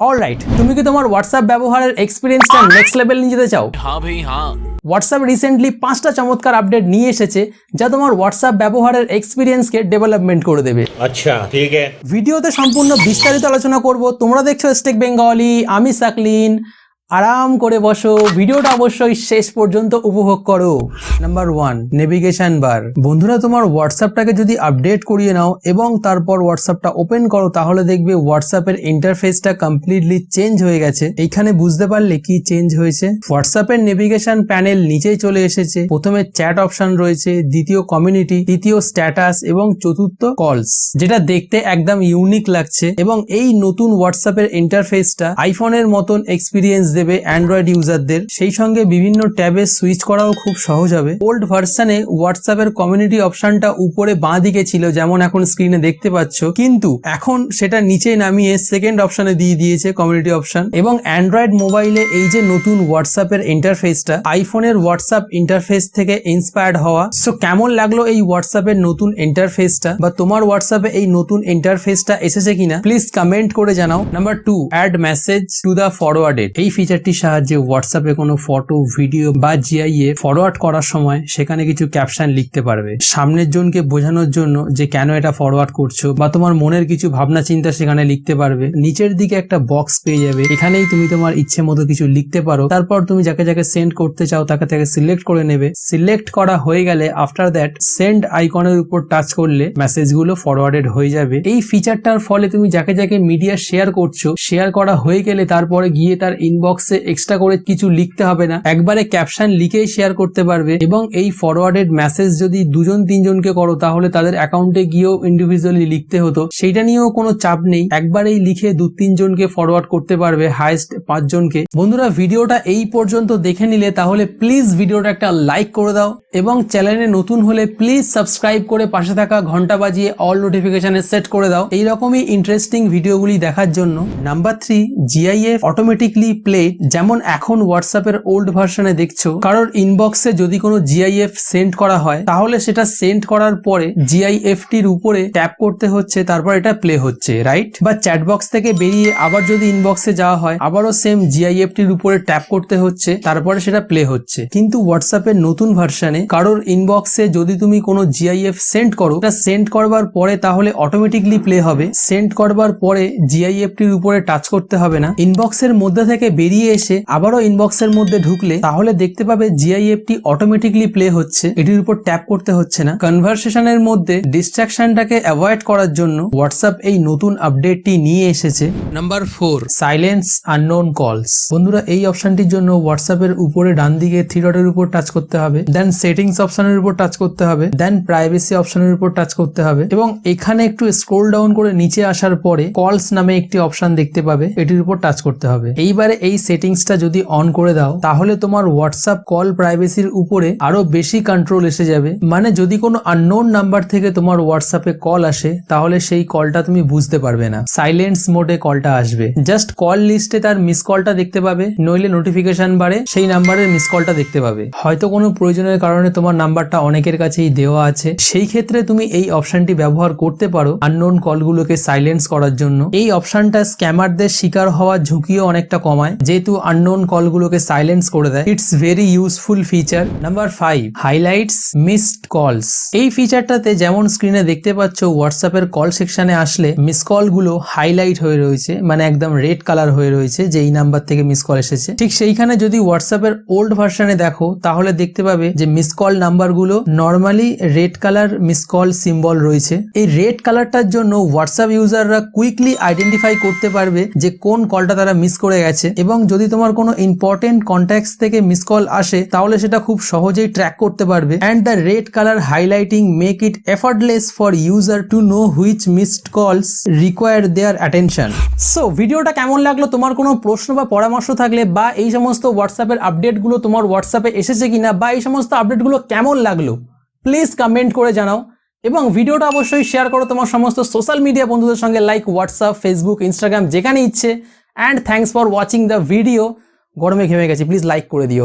Alright, তুমি কি তোমার হোয়াটসঅ্যাপ ব্যবহারের এক্সপিরিয়েন্সটা নেক্সট লেভেল নিয়ে যেতে চাও? हाँ भाई हाँ। হোয়াটসঅ্যাপ রিসেন্টলি 5টা চমৎকার আপডেট নিয়ে এসেছে যা তোমার হোয়াটসঅ্যাপ ব্যবহারের এক্সপিরিয়েন্সকে ডেভেলপমেন্ট করে দেবে। আচ্ছা ঠিক আছে। ভিডিওতে সম্পূর্ণ বিস্তারিত আলোচনা করব। তোমরা দেখছো স্টেক বেঙ্গলি, আমি সাকলিন। আরাম করে বসো, ভিডিওটা অবশ্যই শেষ পর্যন্ত উপভোগ করো। নাম্বার 1, নেভিগেশন বার। বন্ধুরা, তোমার হোয়াটসঅ্যাপটাকে যদি আপডেট করিয়ে নাও এবং তারপর হোয়াটসঅ্যাপটা ওপেন করো, তাহলে দেখবে হোয়াটসঅ্যাপের ইন্টারফেসটা কমপ্লিটলি চেঞ্জ হয়ে গেছে। এইখানে বুঝতে পারলে কি চেঞ্জ হয়েছে? হোয়াটসঅ্যাপের নেভিগেশন প্যানেল নিচেই চলে এসেছে। প্রথমে চ্যাট অপশন রয়েছে, দ্বিতীয় কমিউনিটি, তৃতীয় স্ট্যাটাস এবং চতুর্থ কলস, যেটা দেখতে একদম ইউনিক লাগছে। এবং এই নতুন হোয়াটসঅ্যাপের ইন্টারফেসটা আইফোনের মতন এক্সপিরিয়েন্স দেবে অ্যান্ড্রয়েড ইউজারদের। সেই সঙ্গে বিভিন্ন ট্যাবে সুইচ করাও খুব সহজ হবে। ওল্ড ভার্সনে হোয়াটসঅ্যাপের কমিউনিটি অপশনটা উপরে বাঁ দিকে ছিল, যেমন এখন স্ক্রিনে দেখতে পাচ্ছ, কিন্তু এখন সেটা নিচে নামিয়ে সেকেন্ড অপশনে দিয়ে দিয়েছে কমিউনিটি অপশন। এবং অ্যান্ড্রয়েড মোবাইলে এই যে নতুন হোয়াটসঅ্যাপের ইন্টারফেসটা আইফোনের হোয়াটসঅ্যাপ ইন্টারফেস থেকে ইন্সপায়ার্ড হওয়া। সো কেমন লাগলো এই হোয়াটসঅ্যাপের নতুন ইন্টারফেসটা, বা তোমার হোয়াটসঅ্যাপে এই নতুন ইন্টারফেসটা এসেছে কিনা প্লিজ কমেন্ট করে জানাও। Number 2, add message to the forwarded. এই ফিচারটির সাহায্যে হোয়াটসঅ্যাপে কোনো ফটো, ভিডিও বা জিআইএ ফরওয়ার্ড করার সময় সেখানে কিছু ক্যাপশন লিখতে পারবে, সামনের জনকে বোঝানোর জন্য যে কেন এটা ফরওয়ার্ড করছো, বা তোমার মনের কিছু ভাবনা চিন্তা সেখানে লিখতে পারবে। নিচের দিকে একটা বক্স পেয়ে যাবে, এখানেই তুমি তোমার ইচ্ছে মতো কিছু লিখতে পারো। তারপর তুমি যাকে যাকে সেন্ড করতে চাও তাকে তাকে সিলেক্ট করে নেবে। সিলেক্ট করা হয়ে গেলে আফটার দ্যাট সেন্ড আইকনের উপর টাচ করলে মেসেজগুলো ফরওয়ার্ডেড হয়ে যাবে। এই ফিচারটার ফলে তুমি যাকে যাকে মিডিয়া শেয়ার করছো, শেয়ার করা হয়ে গেলে তারপরে গিয়ে তার ইনবক্সে এক্সট্রা করে কিছু লিখতে হবে না, একবারে ক্যাপশন লিখেই শেয়ার করতে পারবে। এবং এই ফরওয়ার্ডেড মেসেজ যদি 2-3জনকে করো তাহলে তাদের অ্যাকাউন্টে গিয়েও ইন্ডিভিজুয়ালি লিখতে হতো, সেইটা নিয়েও কোনো চাপ নেই। একবারেই লিখে 2-3জনকে ফরওয়ার্ড করতে পারবে, হাইয়েস্ট 5জনকে। বন্ধুরা, ভিডিওটা এই পর্যন্ত দেখে নিলে তাহলে প্লিজ ভিডিওটা একটা লাইক করে দাও, এবং চ্যানেলে নতুন হলে প্লিজ সাবস্ক্রাইব করে পাশে থাকা ঘন্টা বাজিয়ে অল নোটিফিকেশনে সেট করে দাও এইরকমই ইন্টারেস্টিং ভিডিওগুলি দেখার জন্য। Number 3, GIF automatically played. যেমন এখন হোয়াটসঅ্যাপের ওল্ড ভার্সনে দেখছো, কারোর ইনবক্সে যদি কোনো জিআইএফ সেন্ড করা হয় তাহলে সেটা সেন্ড করার পরে জিআইএফটির উপরে ট্যাপ করতে হচ্ছে, তারপর এটা প্লে হচ্ছে, রাইট? বা চ্যাটবক্স থেকে বেরিয়ে আবার যদি ইনবক্সে যাওয়া হয় আবারও সেম জিআইএফটির উপরে ট্যাপ করতে হচ্ছে, তারপরে সেটা প্লে হচ্ছে। কিন্তু হোয়াটসঅ্যাপের নতুন ভার্সনে কারোর ইনবক্সে যদি তুমি কোনো জিআইএফ সেন্ড করো, এটা সেন্ড করবার পরে তাহলে অটোমেটিকলি প্লে হবে। সেন্ড করবার পরে জিআইএফটির উপরে টাচ করতে হবে না। ইনবক্সের মধ্যে থেকে বেরিয়ে এসে আবারও ইনবক্সের মধ্যে ঢুকলে তাহলে দেখতে পাবে জিআইএফটি অটোমেটিকলি প্লে হচ্ছে, এটির উপর ট্যাপ করতে হচ্ছে না। কনভারসেশনের মধ্যে ডিস্ট্রাকশনটাকে অ্যাভয়েড করার জন্য হোয়াটসঅ্যাপ এই নতুন আপডেটটি নিয়ে এসেছে। নাম্বার 4, সাইলেন্স আননোন কলস। বন্ধুরা, এই অপশনটির জন্য হোয়াটসঅ্যাপের উপরে ডান দিকে 3 ডটের উপর টাচ করতে হবে, দেন সেটিংস অপশনের উপর টাচ করতে হবে, দেন প্রাইভেসি অপশনের উপর টাচ করতে হবে, এবং এখানে একটু স্ক্রল ডাউন করে নিচে আসার পরে কলস নামে একটি অপশন দেখতে পাবে, এটির উপর টাচ করতে হবে। এইবারে এই সেটিংসটা যদি অন করে দাও তাহলে তোমার হোয়াটসঅ্যাপ কল প্রাইভেসির উপরে আরো বেশি কন্ট্রোল এসে যাবে। মানে যদি কোনো আননোন নাম্বার থেকে তোমার হোয়াটসঅ্যাপে কল আসে তাহলে সেই কলটা তুমি বুঝতে পারবে না, সাইলেন্স মোডে কলটা আসবে। জাস্ট কল লিস্টে তার মিস কলটা দেখতে পাবে, নইলে নোটিফিকেশন বারে সেই নাম্বারের মিস কলটা দেখতে পাবে। হয়তো কোনো প্রয়োজনের কারণে তোমার নাম্বারটা অনেকের কাছেই দেওয়া আছে, সেই ক্ষেত্রে তুমি এই অপশনটি ব্যবহার করতে পারো আননোন কলগুলোকে সাইলেন্স করার জন্য। এই অপশনটা স্ক্যামারদের শিকার হওয়ার ঝুঁকিও অনেকটা কমায়, যেহেতু আননোন কলগুলোকে সাইলেন্স করে দেয়। It's very useful feature. Number 5, highlights missed কলস। এই ফিচারটাতে যেমন স্ক্রিনে দেখতে পাচ্ছ হোয়াটসঅ্যাপের কল সেকশনে আসলে মিস কলগুলো হাইলাইট হয়ে রয়েছে, মানে একদম রেড কালার হয়ে রয়েছে যে এই নাম্বার থেকে মিস কল এসেছে। ঠিক সেইখানে যদি হোয়াটসঅ্যাপের ওল্ড ভার্সনে দেখো তাহলে দেখতে পাবে যে মিস কল নাম্বারগুলো normally red colour miss call symbol রয়েছে। এই রেড কালারটার জন্য হোয়াটসঅ্যাপ ইউজাররা কুইকলি আইডেন্টিফাই করতে পারবে যে কোন কলটা তারা মিস করে গেছে, এবং যদি তোমার কোনো ইম্পর্টেন্ট কন্ট্যাক্টস থেকে মিস কল আসে তাহলে সেটা খুব সহজেই ট্র্যাক করতে পারবে। And the red colour highlighting make it effortless for user to know which missed calls require their attention. So ভিডিওটা কেমন লাগলো? তোমার কোনো প্রশ্ন বা পরামর্শ থাকলে, বা এই সমস্ত হোয়াটসঅ্যাপের আপডেটগুলো তোমার হোয়াটসঅ্যাপে এসেছে কিনা, বা এই সমস্ত আপডেটগুলো কেমন লাগলো প্লিজ কমেন্ট করে জানাও। এবং ভিডিওটা অবশ্যই শেয়ার করো তোমার সমস্ত সোশ্যাল মিডিয়া বন্ধুদের সঙ্গে, লাইক হোয়াটসঅ্যাপ, ফেসবুক, ইনস্টাগ্রাম, যেখানে ইচ্ছে। And thanks for watching the video. গরমে ঘেমে গেছি, প্লিজ লাইক করে দিও।